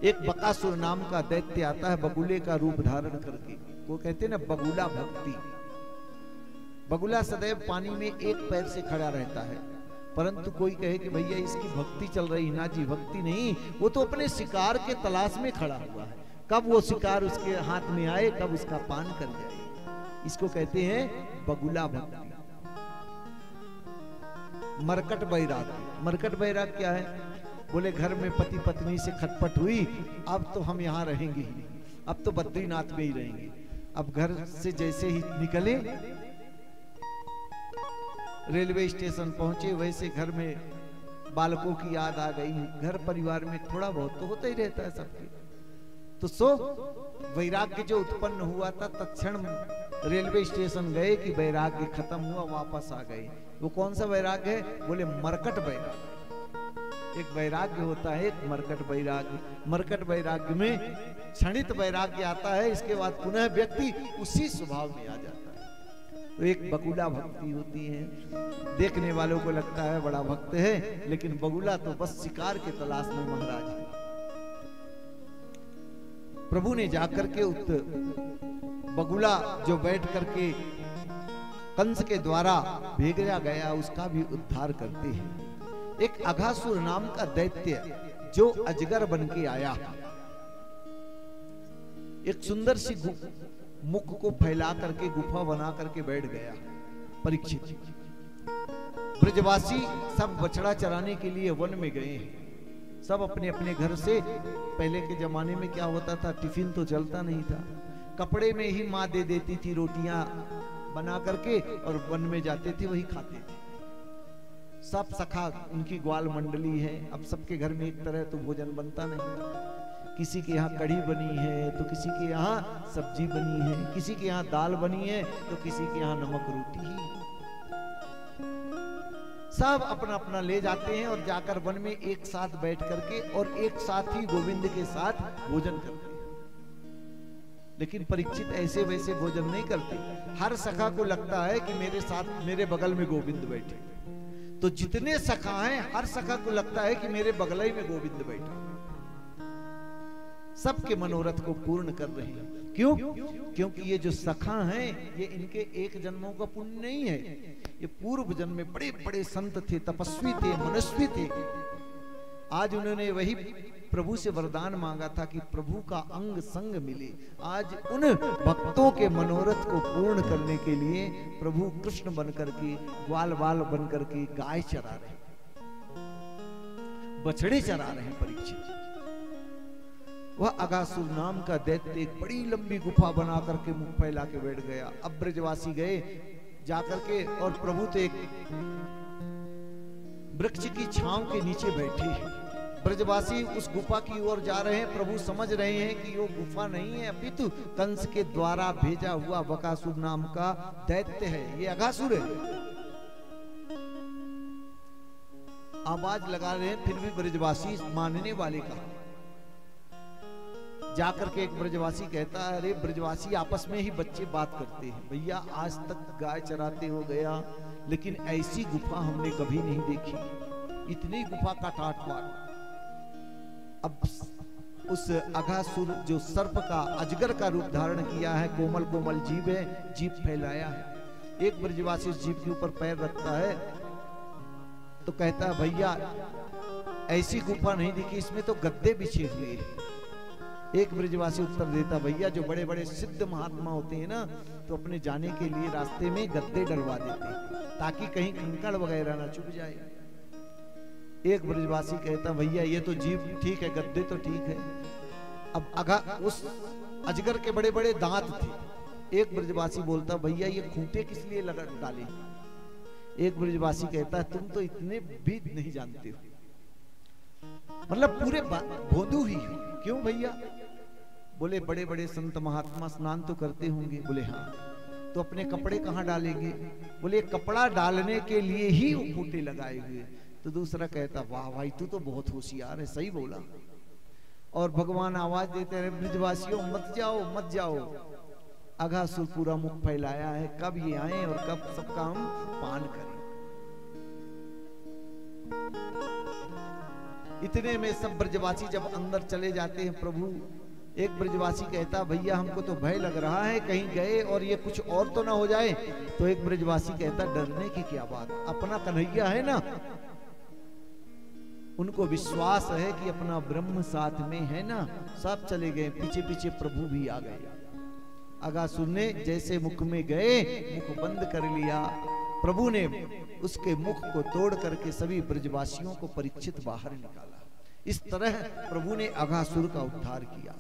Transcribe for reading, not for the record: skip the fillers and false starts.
एक बकासुर नाम का दैत्य आता है बगुले का रूप धारण करके, वो कहते हैं ना बगुला भक्ति। बगुला सदैव पानी में एक पैर से खड़ा रहता है, परंतु कोई कहे कि भैया इसकी भक्ति चल रही, ना जी भक्ति नहीं, वो तो अपने शिकार के तलाश में खड़ा हुआ है, कब वो शिकार उसके हाथ में आए, कब उसका पान कर जाए। इसको कहते हैं बगुला भक्ति। मरकट बैराग, मरकट बैराग क्या है? बोले घर में पति पत्नी से खटपट हुई, अब तो हम यहाँ रहेंगे ही, अब तो बद्रीनाथ में ही रहेंगे। अब घर से जैसे ही निकले, रेलवे स्टेशन पहुंचे, वैसे घर में बालकों की याद आ गई। घर परिवार में थोड़ा बहुत तो होता ही रहता है सबके, तो वैराग्य जो उत्पन्न हुआ था, तत्क्षण रेलवे स्टेशन गए कि वैराग्य खत्म हुआ, वापस आ गए। वो कौन सा वैराग्य है? बोले मरकट वैराग्य। एक वैराग्य होता है, एक मरकट वैराग्य। मरकट वैराग्य में क्षणित वैराग्य आता है, इसके बाद पुनः व्यक्ति उसी स्वभाव में आ जाता है। तो एक बगुला भक्ति होती है, देखने वालों को लगता है बड़ा भक्त है, लेकिन बगुला तो बस शिकार के तलाश में महाराज है। प्रभु ने जाकर के बगुला जो बैठ करके कंस के द्वारा भेजा गया, उसका भी उद्धार करते हैं। एक अघासुर नाम का दैत्य जो अजगर बन के आया, एक सुंदर सी मुख को फैला करके गुफा बना करके बैठ गया। परीक्षित, ब्रजवासी सब बछड़ा चराने के लिए वन में गए हैं, सब अपने अपने घर से। पहले के जमाने में क्या होता था, टिफिन तो चलता नहीं था, कपड़े में ही माँ दे देती थी रोटियां बना करके, और वन में जाते थे वही खाते थे। सब सखा उनकी ग्वाल मंडली है। अब सबके घर में एक तरह तो भोजन बनता नहीं, किसी के यहाँ कढ़ी बनी है तो किसी के यहाँ सब्जी बनी है, किसी के यहाँ दाल बनी है तो किसी के यहाँ नमक रोटी ही। सब अपना अपना ले जाते हैं और जाकर वन में एक साथ बैठ करके और एक साथ ही गोविंद के साथ भोजन करते हैं। लेकिन परीक्षित ऐसे वैसे भोजन नहीं करते। हर सखा को लगता है कि मेरे साथ मेरे बगल में गोविंद बैठे, तो जितने सखा हैं हर सखा को लगता है कि मेरे बगल ही में गोविंद बैठा। सबके मनोरथ को पूर्ण कर रहे हैं। क्यों? क्योंकि ये जो सखा हैं ये इनके एक जन्मों का पुण्य नहीं है, ये पूर्व जन्म में बड़े बड़े संत थे, तपस्वी थे, मनस्वी थे। आज उन्होंने वही प्रभु से वरदान मांगा था कि प्रभु का अंग संग मिले। आज उन भक्तों के मनोरथ को पूर्ण करने के लिए प्रभु कृष्ण बनकर के, ग्वाल बाल बनकर के गाय चरा रहे, बछड़े चरा रहे हैं। परीक्षित, वह अघासुर नाम का दैत्य एक बड़ी लंबी गुफा बना करके मुंह फैला के बैठ गया। अब ब्रजवासी गए जाकर के, और प्रभु तो एक वृक्ष की छांव के नीचे बैठे हैं। ब्रजवासी उस गुफा की ओर जा रहे हैं। प्रभु समझ रहे हैं कि वो गुफा नहीं है, अपितु कंस के द्वारा भेजा हुआ बकासुर नाम का दैत्य है, ये अघासुर है। आवाज लगा रहे हैं, फिर भी ब्रजवासी मानने वाले का। जाकर के एक ब्रजवासी कहता है, अरे ब्रजवासी आपस में ही बच्चे बात करते हैं, भैया आज तक गाय चराते हो गया, लेकिन ऐसी गुफा हमने कभी नहीं देखी, इतनी गुफा का टाट पाट। अब उस अघासुर जो सर्प का, अजगर का रूप धारण किया है, कोमल कोमल जीभ है, जीभ फैलाया है। एक ब्रजवासी उस जीभ के ऊपर पैर रखता है तो कहता है, भैया ऐसी गुफा नहीं दिखी, इसमें तो गद्दे बिछे हुए हैं। एक ब्रजवासी उत्तर देता, भैया जो बड़े बड़े सिद्ध महात्मा होते हैं ना, तो अपने जाने के लिए रास्ते में गद्दे डलवा देते हैं ताकि कहीं कंकड़ वगैरह ना चुभ जाए। एक ब्रजवासी कहता, भैया ये तो जीभ ठीक है, गद्दे तो ठीक है। अब उस अजगर के बड़े बड़े दांत थे। एक ब्रजवासी बोलता, भैया ये खूंटे किस लिए लगा डाले? एक ब्रजवासी कहता, तुम तो इतने भी नहीं जानते हो, मतलब पूरे भोंदू ही हो। क्यों भैया? बोले बड़े बड़े संत महात्मा स्नान तो करते होंगे। बोले हाँ। तो अपने कपड़े कहाँ डालेंगे? बोले कपड़ा डालने के लिए ही वो खूंटे लगाए हुए। तो दूसरा कहता, वाह भाई तू तो बहुत होशियार है, सही बोला। और भगवान आवाज देते रहे, ब्रजवासियों मत जाओ मत जाओ, अघासुर पूरा मुख फैलाया है, कब ये आए और कब सबका हम पान करें। इतने में सब ब्रजवासी जब अंदर चले जाते हैं प्रभु, एक ब्रजवासी कहता भैया हमको तो भय लग रहा है कहीं गए और ये कुछ और तो ना हो जाए। तो एक ब्रजवासी कहता डरने की क्या बात, अपना कन्हैया है ना। उनको विश्वास है कि अपना ब्रह्म साथ में है ना। सब चले गए, पीछे पीछे प्रभु भी आ गए। अगासुर ने जैसे मुख में गए, मुख बंद कर लिया। प्रभु ने उसके मुख को तोड़ करके सभी ब्रजवासियों को परीक्षित बाहर निकाला। इस तरह प्रभु ने अगासुर का उद्धार किया।